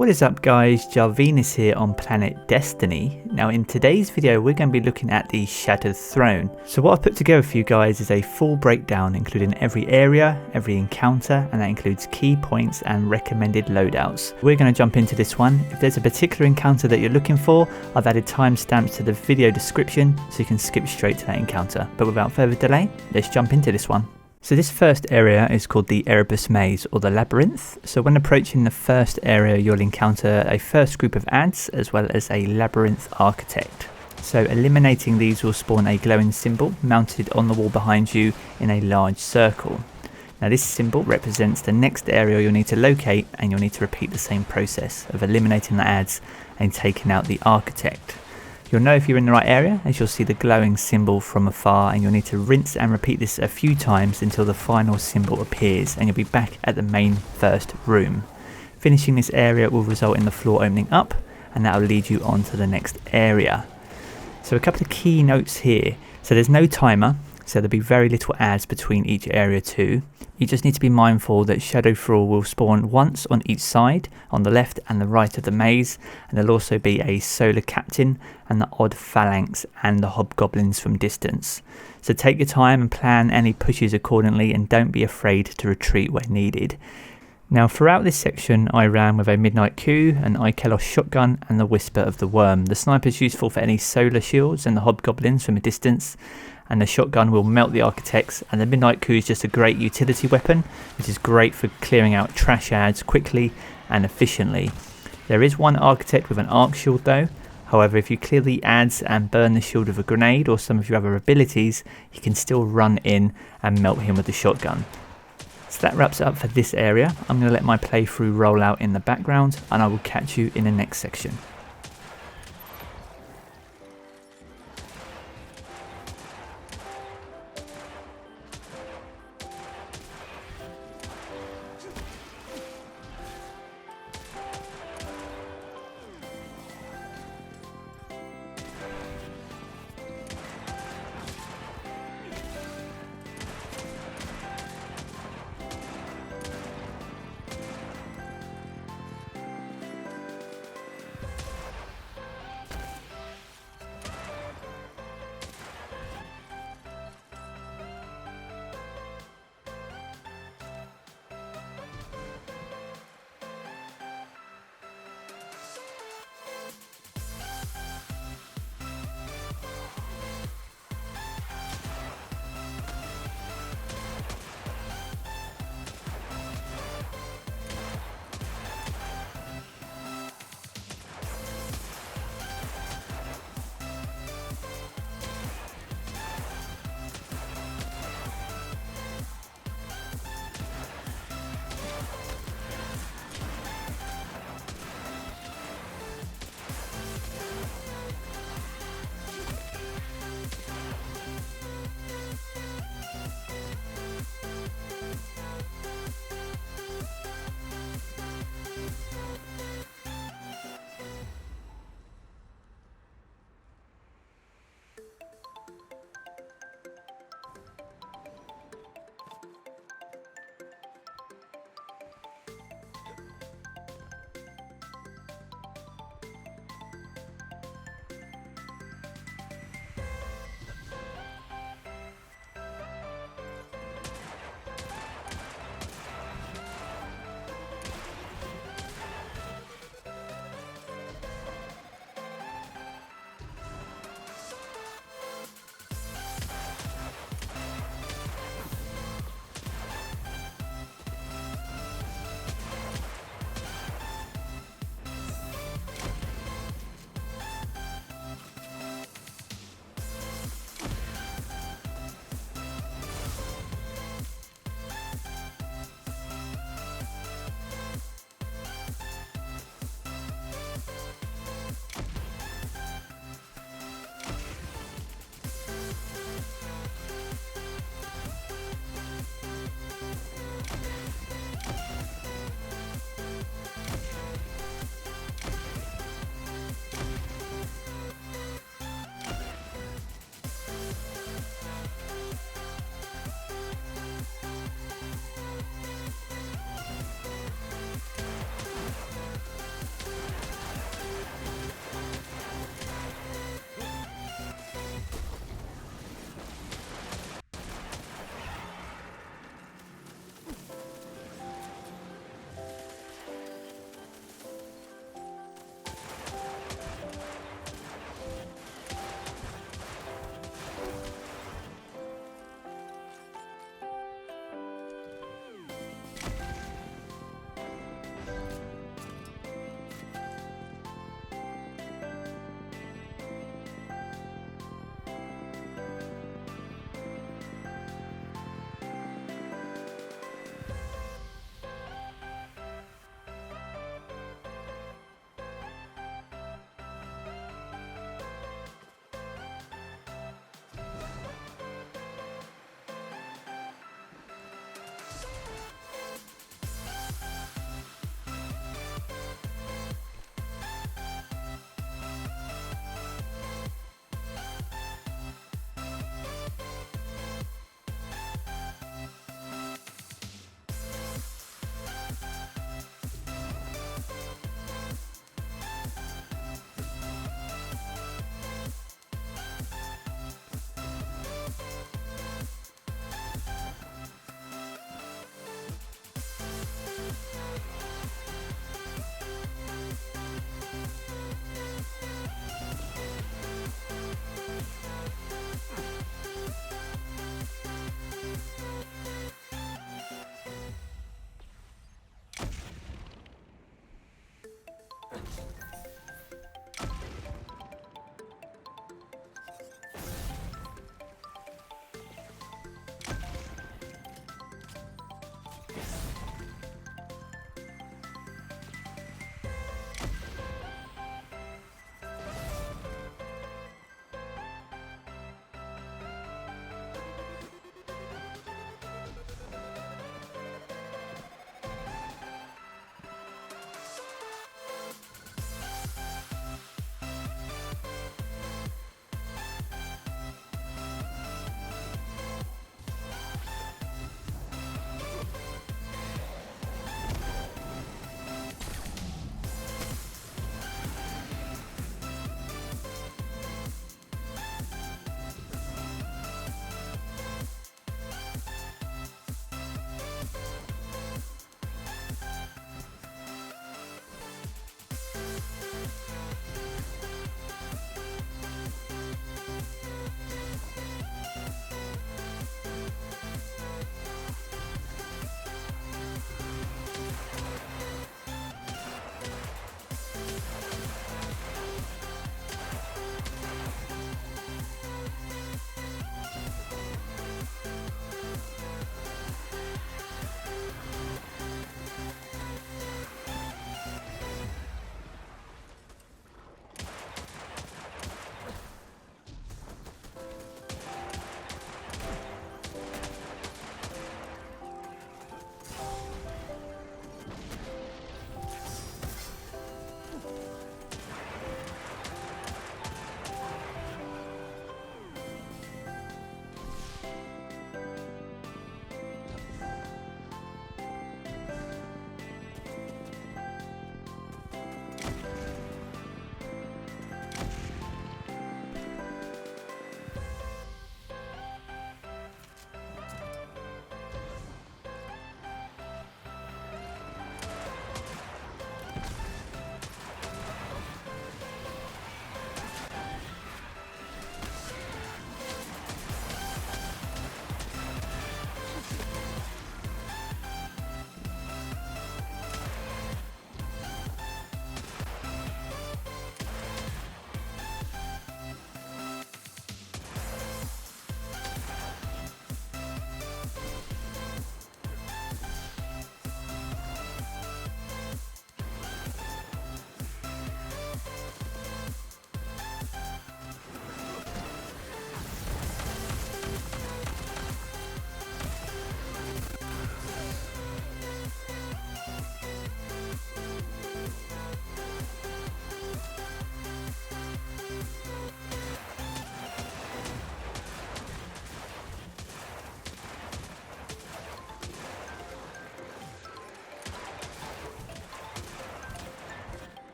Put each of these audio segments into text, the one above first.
What is up guys, JARVENIS here on Planet Destiny. Now in today's video we're going to be looking at the Shattered Throne. So what I've put together for you guys is a full breakdown including every area, every encounter, and that includes key points and recommended loadouts. We're going to jump into this one. If there's a particular encounter that you're looking for, I've added timestamps to the video description so you can skip straight to that encounter. But without further delay, let's jump into this one. So this first area is called the Erebus Maze, or the Labyrinth. So when approaching the first area you'll encounter a first group of adds as well as a Labyrinth Architect. So eliminating these will spawn a glowing symbol mounted on the wall behind you in a large circle. Now this symbol represents the next area you'll need to locate, and you'll need to repeat the same process of eliminating the adds and taking out the Architect. You'll know if you're in the right area as you'll see the glowing symbol from afar, and you'll need to rinse and repeat this a few times until the final symbol appears and you'll be back at the main first room. Finishing this area will result in the floor opening up, and that will lead you on to the next area. So a couple of key notes here. So there's no timer, so there'll be very little adds between each area too. You just need to be mindful that Shadow Thrall will spawn once on each side, on the left and the right of the maze, and there'll also be a Solar Captain and the odd Phalanx and the Hobgoblins from distance. So take your time and plan any pushes accordingly, and don't be afraid to retreat where needed. Now throughout this section I ran with a Midnight Q, an Ikelos shotgun and the Whisper of the Worm. The sniper is useful for any solar shields and the Hobgoblins from a distance, and the shotgun will melt the Architects, and the Midnight Q is just a great utility weapon which is great for clearing out trash adds quickly and efficiently. There is one Architect with an arc shield though. However, if you clear the adds and burn the shield with a grenade or some of your other abilities, you can still run in and melt him with the shotgun. So that wraps it up for this area. I'm going to let my playthrough roll out in the background, and I will catch you in the next section.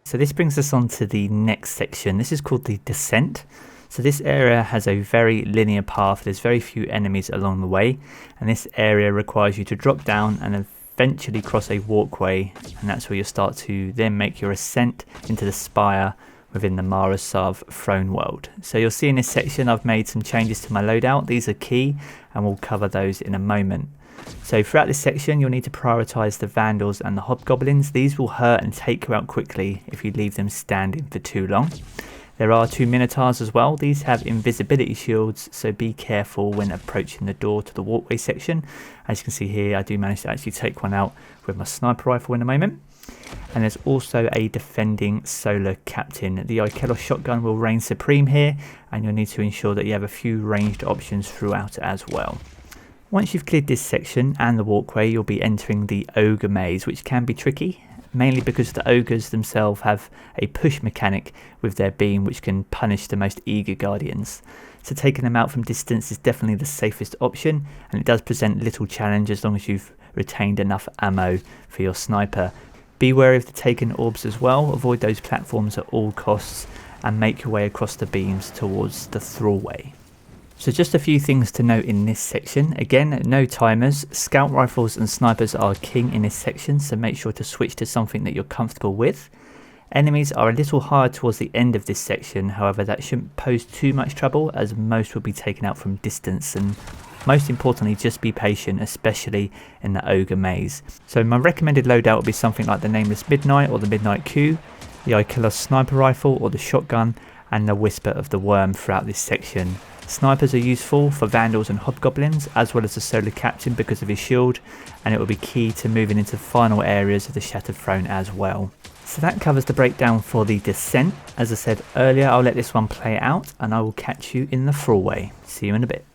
So this brings us on to the next section. This is called the Descent. So this area has a very linear path. There's very few enemies along the way, and this area requires you to drop down and eventually cross a walkway, and that's where you start to then make your ascent into the spire within the Marasav throne world. So you'll see in this section I've made some changes to my loadout. These are key and we'll cover those in a moment. So throughout this section you'll need to prioritise the Vandals and the Hobgoblins. These will hurt and take you out quickly if you leave them standing for too long. There are 2 Minotaurs as well. These have invisibility shields, so be careful when approaching the door to the walkway section. As you can see here, I do manage to actually take one out with my sniper rifle in a moment. And there's also a defending solar captain. The Ikelos shotgun will reign supreme here, and you'll need to ensure that you have a few ranged options throughout as well. Once you've cleared this section and the walkway, you'll be entering the Ogre Maze, which can be tricky, mainly because the ogres themselves have a push mechanic with their beam which can punish the most eager guardians. So taking them out from distance is definitely the safest option, and it does present little challenge as long as you've retained enough ammo for your sniper. Be wary of the taken orbs as well, avoid those platforms at all costs and make your way across the beams towards the Thall-Way. So just a few things to note in this section. Again, no timers. Scout rifles and snipers are king in this section, so make sure to switch to something that you're comfortable with. Enemies are a little hard towards the end of this section, however that shouldn't pose too much trouble as most will be taken out from distance, and most importantly just be patient, especially in the Ogre Maze. So my recommended loadout would be something like the Nameless Midnight or the Midnight Q, the Ikelos sniper rifle or the shotgun, and the Whisper of the Worm throughout this section. Snipers are useful for Vandals and Hobgoblins, as well as the Solar Captain because of his shield, and it will be key to moving into the final areas of the Shattered Throne as well. So that covers the breakdown for the Descent. As I said earlier, I'll let this one play out and I will catch you in the Thall-Way. See you in a bit.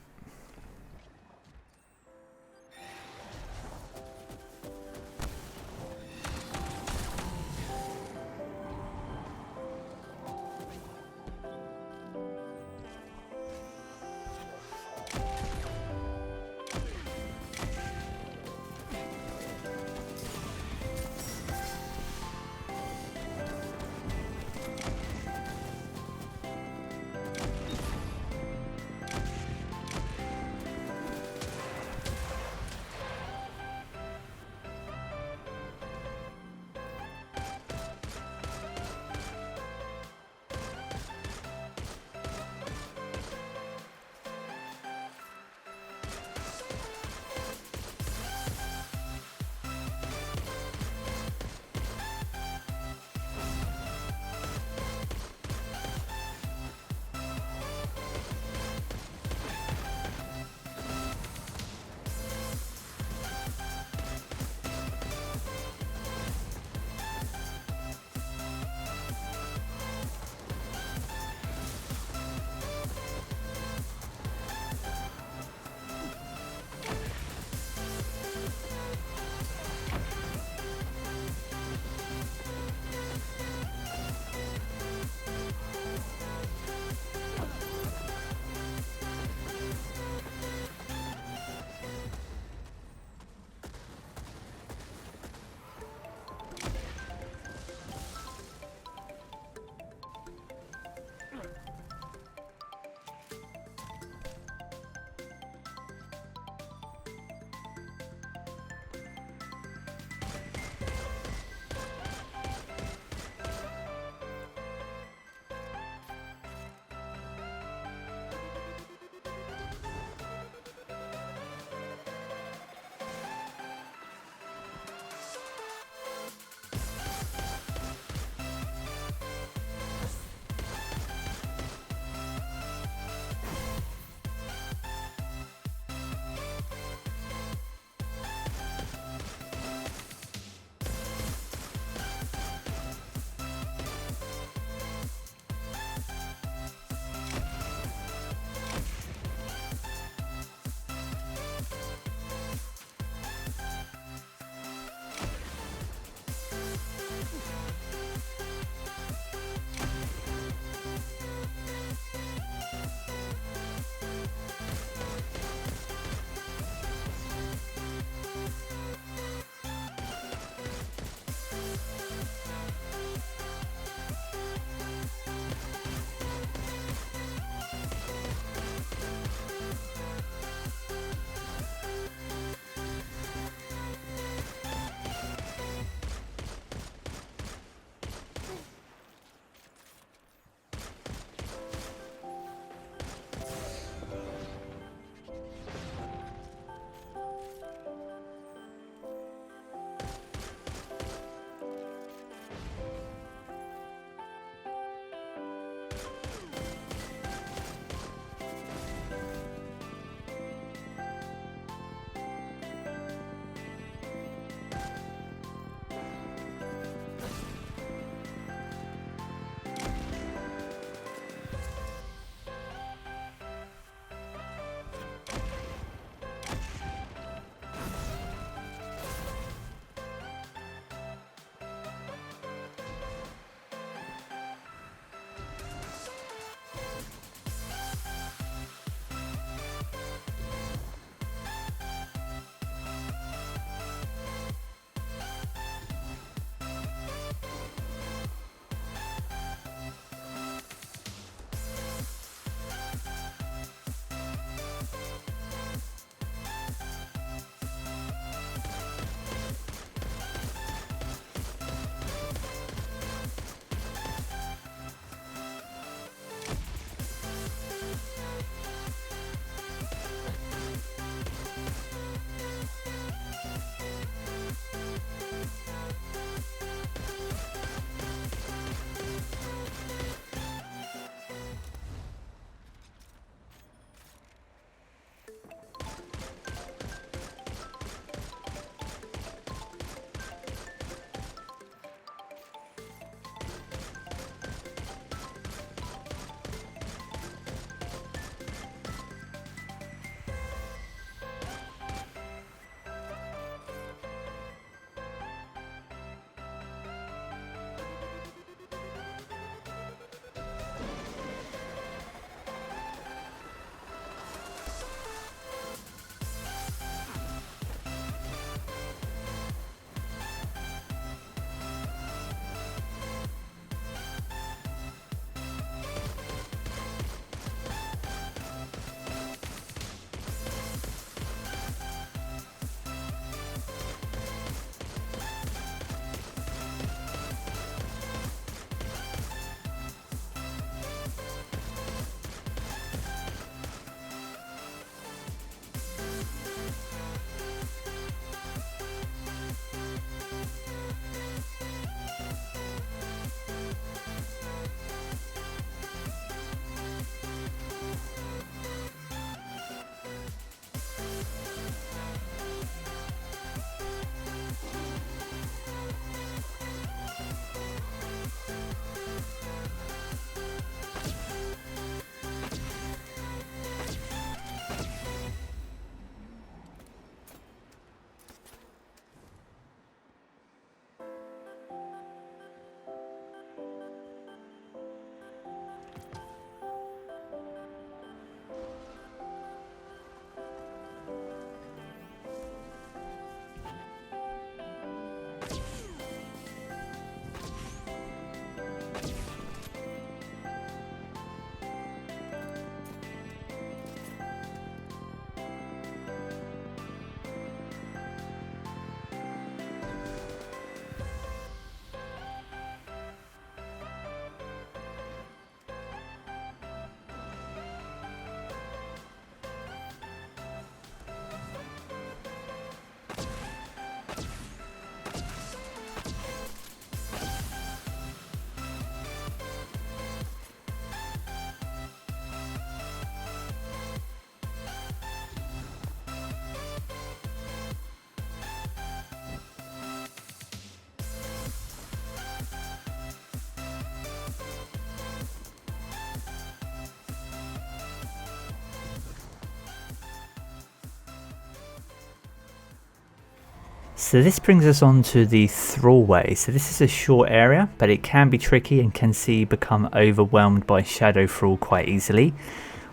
So this brings us on to the Thall-Way. So this is a short area, but it can be tricky and can see you become overwhelmed by shadow thrall quite easily.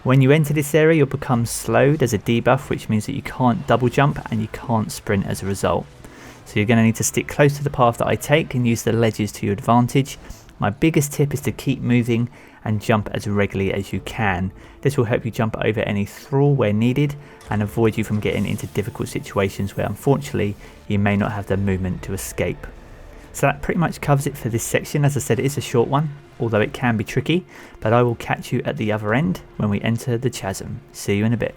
When you enter this area, you'll become slowed as a debuff, which means that you can't double jump and you can't sprint as a result. So you're going to need to stick close to the path that I take and use the ledges to your advantage. My biggest tip is to keep moving and jump as regularly as you can. This will help you jump over any thrall where needed and avoid you from getting into difficult situations where unfortunately you may not have the movement to escape. So that pretty much covers it for this section. As I said, it is a short one, although it can be tricky, but I will catch you at the other end when we enter the chasm. See you in a bit.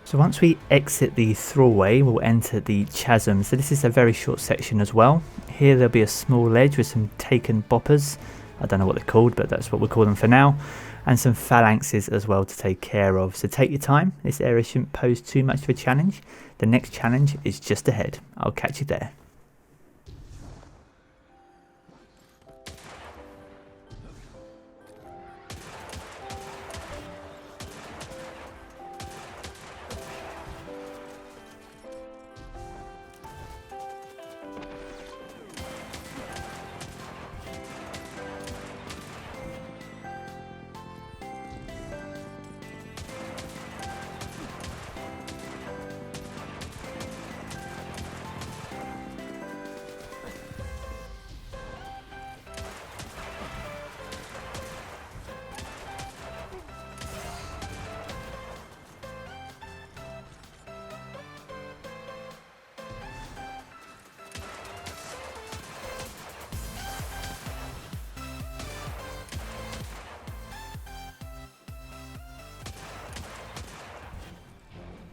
So once we exit the Thall-Way, we'll enter the Chasm. So this is a very short section as well. Here there'll be a small ledge with some taken boppers. I don't know what they're called, but that's what we'll call them for now. And some phalanxes as well to take care of. So take your time. This area shouldn't pose too much of a challenge. The next challenge is just ahead. I'll catch you there.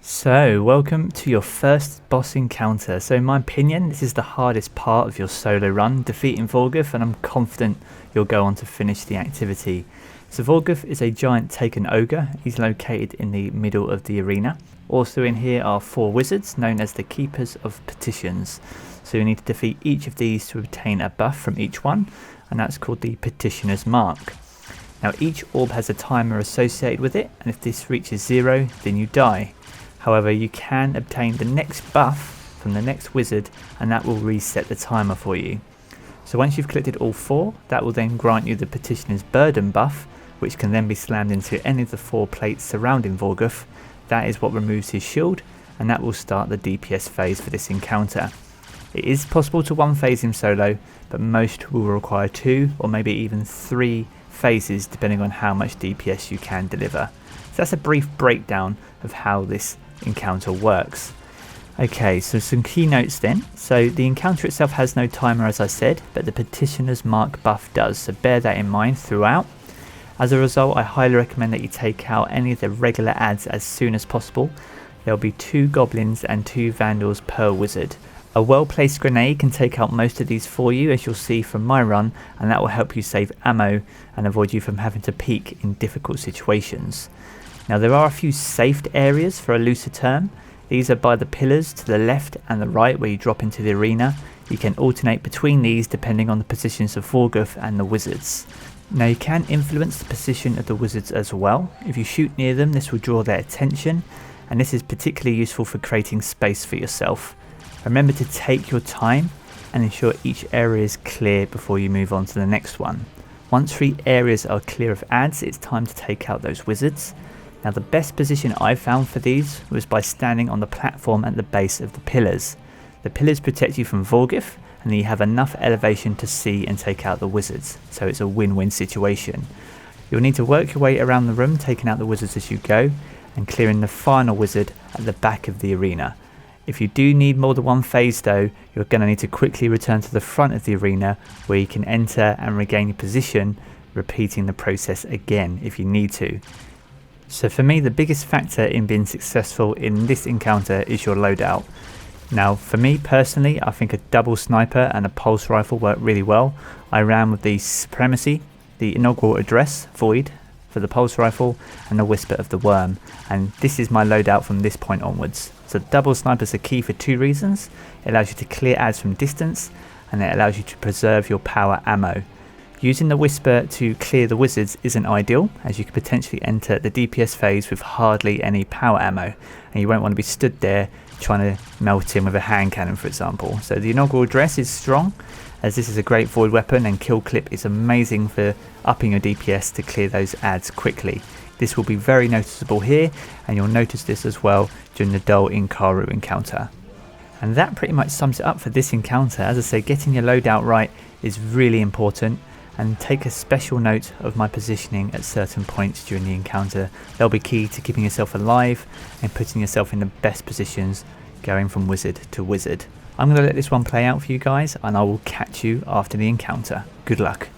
So, welcome to your first boss encounter. So in my opinion, this is the hardest part of your solo run, defeating Vorgeth, and I'm confident you'll go on to finish the activity. So Vorgeth is a giant taken ogre. He's located in the middle of the arena. Also in here are 4 wizards known as the Keepers of Petitions. So you need to defeat each of these to obtain a buff from each one, and that's called the Petitioner's Mark. Now each orb has a timer associated with it, and if this reaches 0, then you die. However, you can obtain the next buff from the next wizard, and that will reset the timer for you. So once you've collected all 4, that will then grant you the Petitioner's Burden buff, which can then be slammed into any of the 4 plates surrounding Vorgeth. That is what removes his shield, and that will start the DPS phase for this encounter. It is possible to one phase him solo, but most will require 2 or maybe even 3 phases depending on how much DPS you can deliver. So that's a brief breakdown of how this encounter works. Okay, so some key notes then. So the encounter itself has no timer, as I said, but the Petitioner's Mark buff does, so bear that in mind throughout. As a result, I highly recommend that you take out any of the regular adds as soon as possible. There will be 2 goblins and 2 vandals per wizard. A well placed grenade can take out most of these for you, as you'll see from my run, and that will help you save ammo and avoid you from having to peek in difficult situations. Now there are a few saved areas for a looser term. These are by the pillars to the left and the right where you drop into the arena. You can alternate between these depending on the positions of Vorgeth and the wizards. Now you can influence the position of the wizards as well. If you shoot near them, this will draw their attention, and this is particularly useful for creating space for yourself. Remember to take your time and ensure each area is clear before you move on to the next one. Once 3 areas are clear of adds, it's time to take out those wizards. Now the best position I found for these was by standing on the platform at the base of the pillars. The pillars protect you from Vorgeth, and you have enough elevation to see and take out the wizards, so it's a win-win situation. You'll need to work your way around the room, taking out the wizards as you go, and clearing the final wizard at the back of the arena. If you do need more than 1 phase though, you're going to need to quickly return to the front of the arena where you can enter and regain your position, repeating the process again if you need to. So for me, the biggest factor in being successful in this encounter is your loadout. Now for me personally, I think a double sniper and a pulse rifle work really well. I ran with the Supremacy, the Inaugural Address, Void for the pulse rifle, and the Whisper of the Worm, and this is my loadout from this point onwards. So double snipers are key for two reasons. It allows you to clear ads from distance, and it allows you to preserve your power ammo. Using the Whisper to clear the wizards isn't ideal, as you could potentially enter the DPS phase with hardly any power ammo, and you won't want to be stood there trying to melt in with a hand cannon, for example. So the Inaugural Address is strong, as this is a great void weapon, and Kill Clip is amazing for upping your DPS to clear those ads quickly. This will be very noticeable here, and you'll notice this as well during the Dul Incaru encounter. And that pretty much sums it up for this encounter. As I say, getting your loadout right is really important, and take a special note of my positioning at certain points during the encounter. They'll be key to keeping yourself alive and putting yourself in the best positions going from wizard to wizard. I'm going to let this one play out for you guys, and I will catch you after the encounter. Good luck.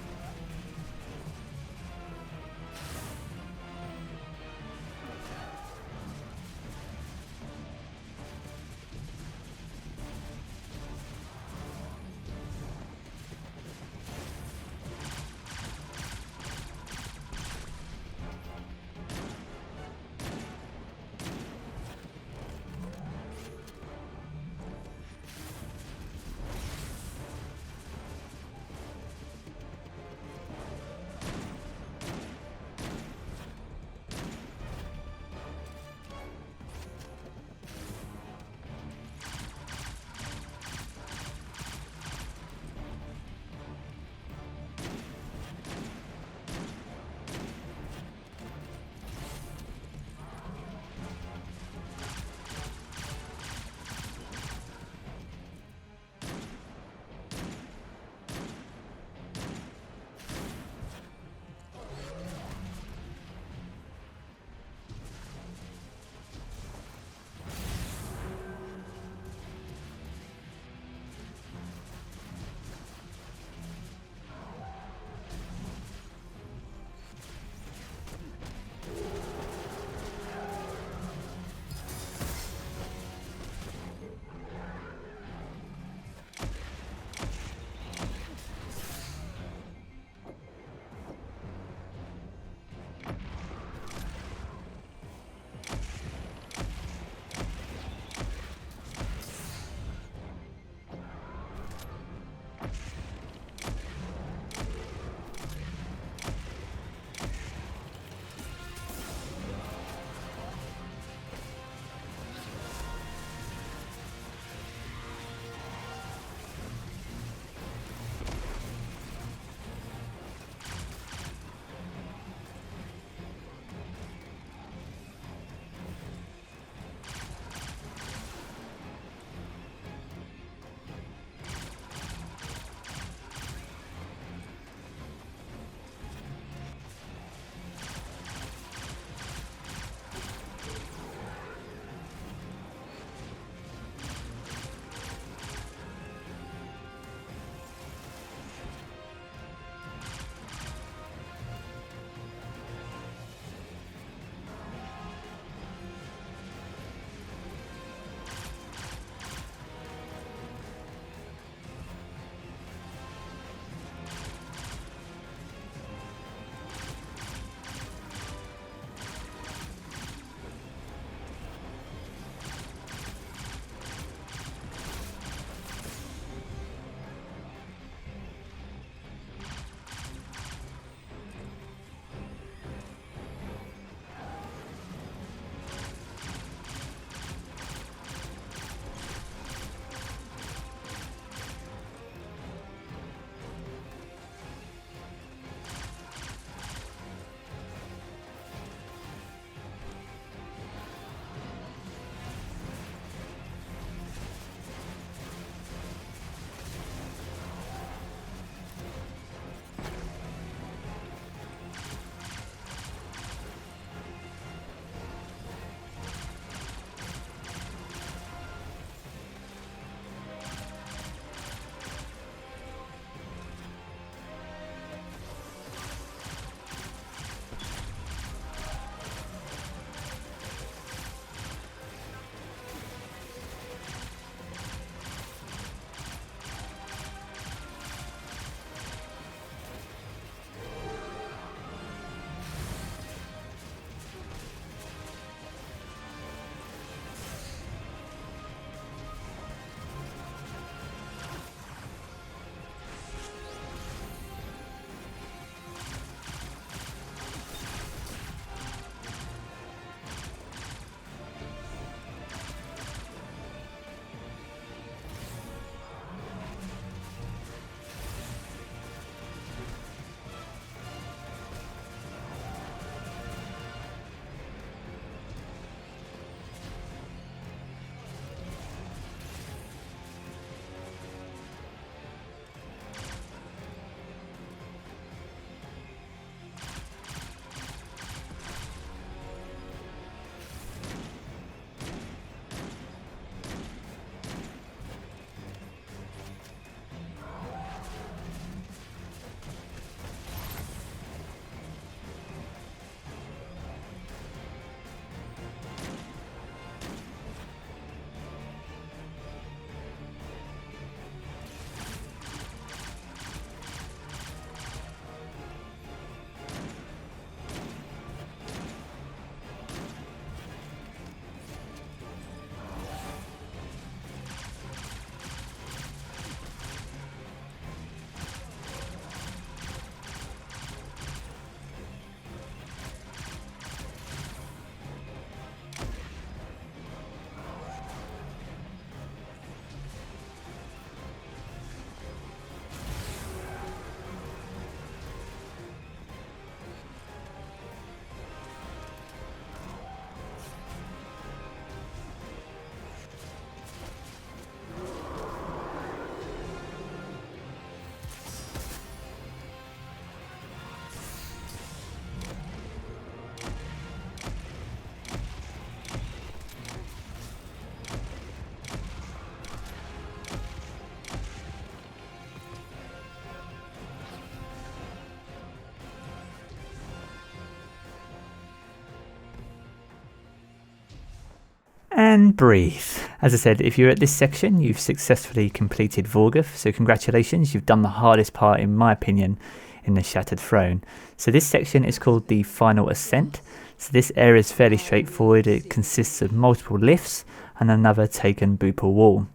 and breathe. As I said, if you're at this section, you've successfully completed Vorgeth, so congratulations, you've done the hardest part in my opinion in the Shattered Throne. So this section is called the Final Ascent. So this area is fairly straightforward. It consists of multiple lifts and another taken Boopal wall.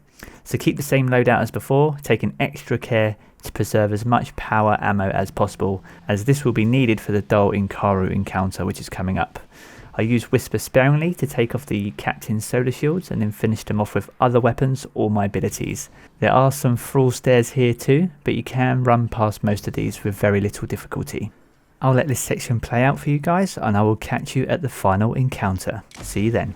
So keep the same loadout as before, taking extra care to preserve as much power ammo as possible, as this will be needed for the Dul Incaru encounter which is coming up. I use Whisper sparingly to take off the Captain's solar shields and then finish them off with other weapons or my abilities. There are some thrall stairs here too, but you can run past most of these with very little difficulty. I'll let this section play out for you guys and I will catch you at the final encounter. See you then.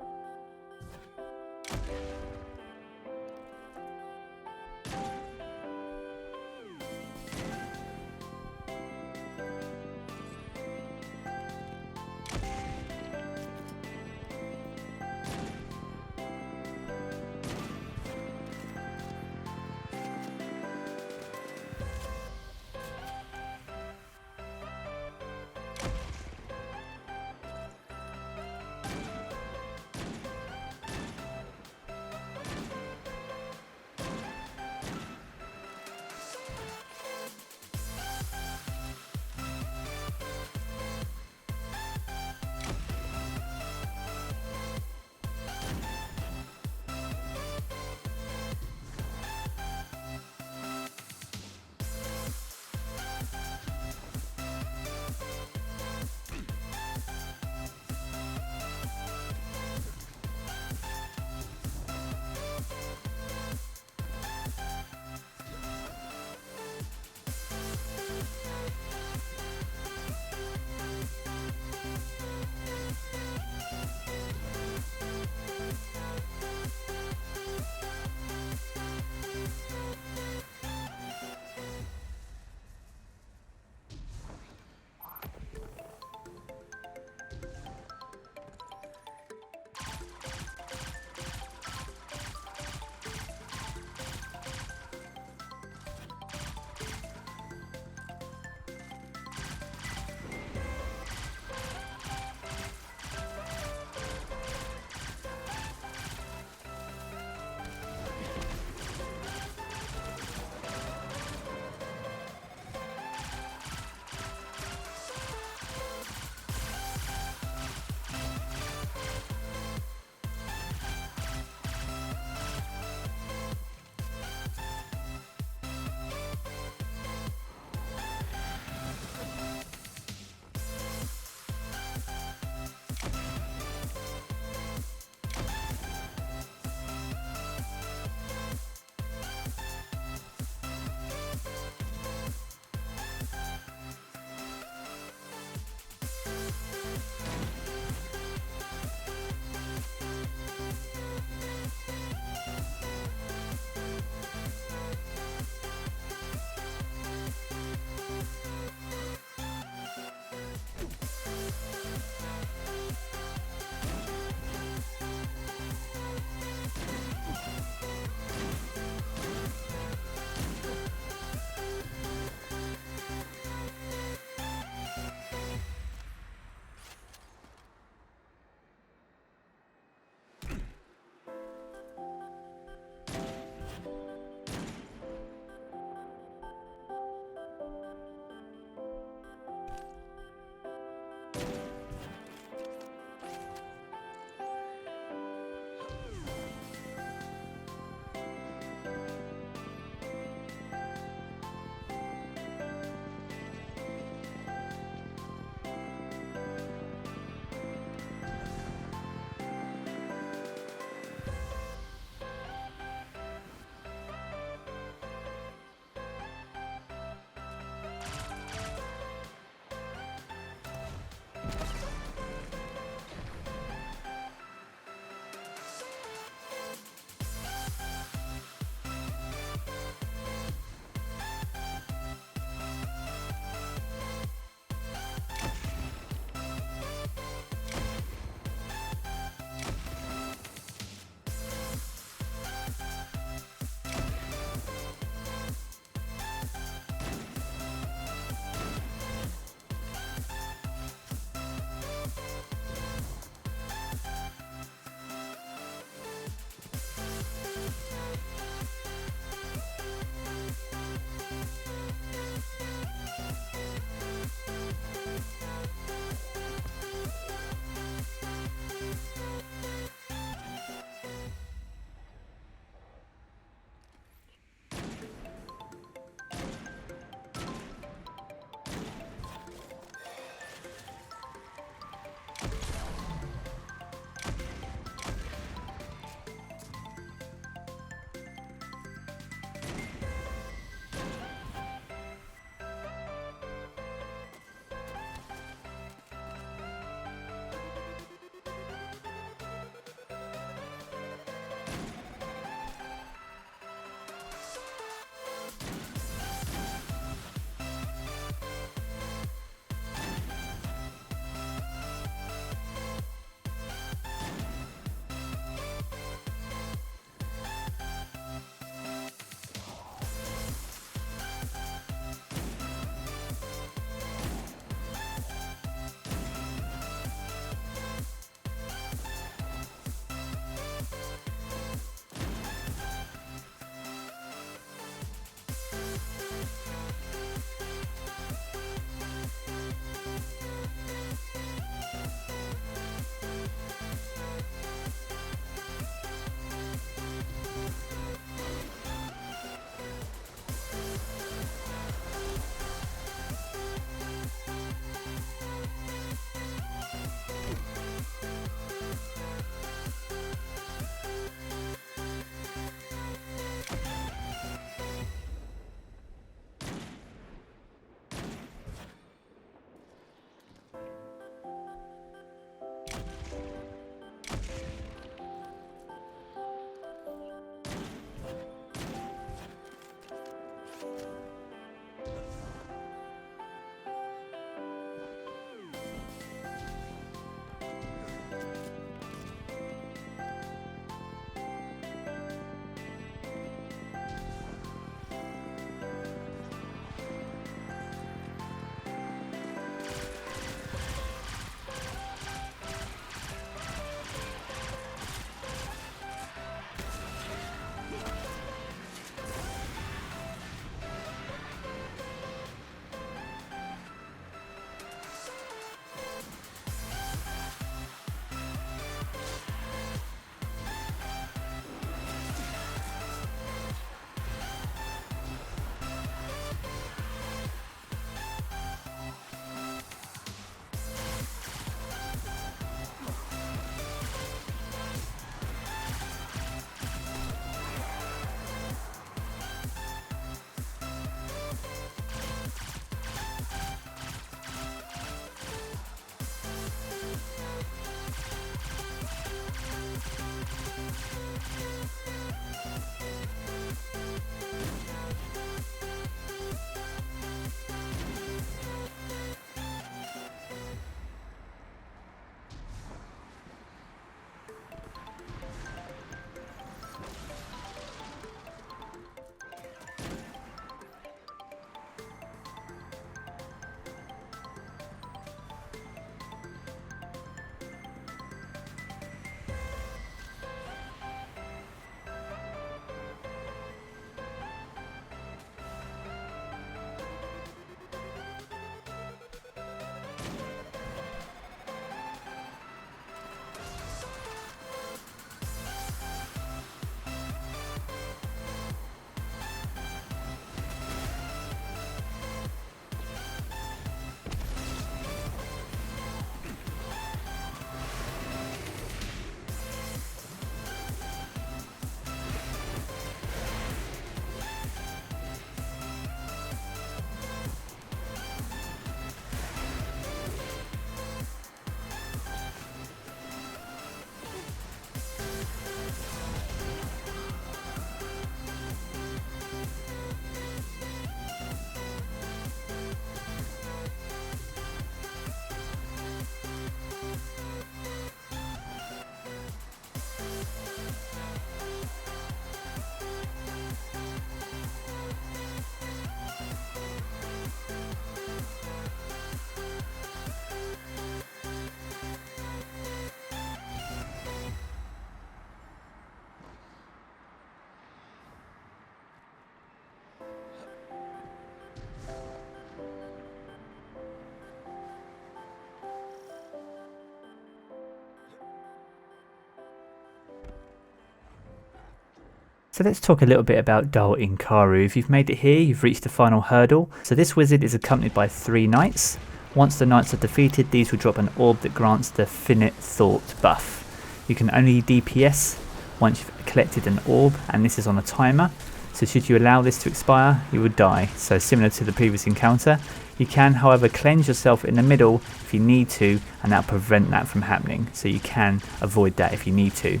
So let's talk a little bit about Dul Incaru. If you've made it here, you've reached the final hurdle. So this wizard is accompanied by 3 knights. Once the knights are defeated, these will drop an orb that grants the Finite Thought buff. You can only DPS once you've collected an orb, and this is on a timer. So should you allow this to expire, you would die. So similar to the previous encounter. You can, however, cleanse yourself in the middle if you need to, and that'll prevent that from happening. So you can avoid that if you need to.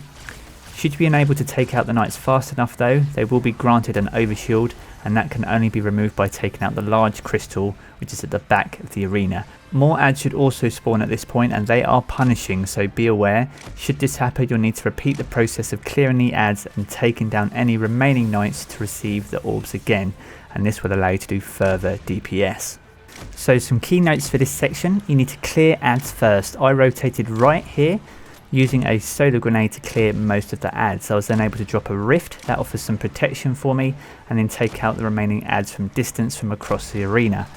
Should you be unable to take out the knights fast enough though, they will be granted an overshield, and that can only be removed by taking out the large crystal which is at the back of the arena. More ads should also spawn at this point, and they are punishing, so be aware. Should this happen, you'll need to repeat the process of clearing the ads and taking down any remaining knights to receive the orbs again, and this will allow you to do further DPS. So some key notes for this section: you need to clear ads first. I rotated right here using a solar grenade to clear most of the ads. I was then able to drop a rift that offers some protection for me, and then take out the remaining ads from distance from across the arena.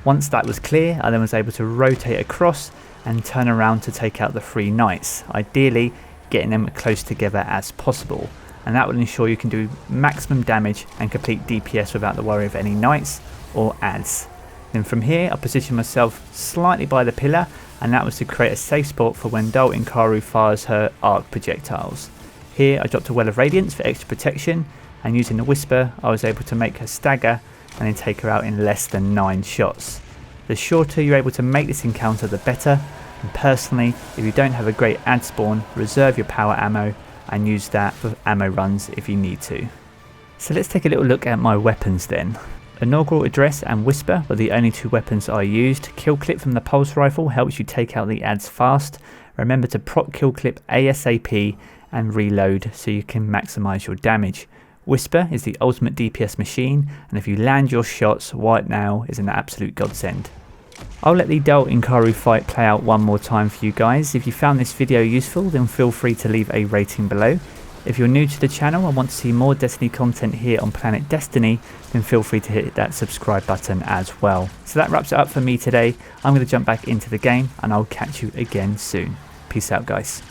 Once that was clear, I then was able to rotate across and turn around to take out the 3 knights, ideally getting them close together as possible, and that will ensure you can do maximum damage and complete DPS without the worry of any knights or ads. Then from here I positioned myself slightly by the pillar, and that was to create a safe spot for when Dul Incaru fires her arc projectiles. Here I dropped a Well of Radiance for extra protection, and using the Whisper I was able to make her stagger and then take her out in less than 9 shots. The shorter you're able to make this encounter, the better, and personally, if you don't have a great ad spawn, reserve your power ammo and use that for ammo runs if you need to. So let's take a little look at my weapons then. Inaugural Address and Whisper were the only 2 weapons I used. Kill Clip from the Pulse Rifle helps you take out the ads fast. Remember to proc Kill Clip ASAP and reload so you can maximise your damage. Whisper is the ultimate DPS machine, and if you land your shots, White Nail is an absolute godsend. I'll let the Dul Incaru fight play out one more time for you guys. If you found this video useful, then feel free to leave a rating below. If you're new to the channel and want to see more Destiny content here on Planet Destiny, then feel free to hit that subscribe button as well. So that wraps it up for me today. I'm going to jump back into the game, and I'll catch you again soon. Peace out, guys.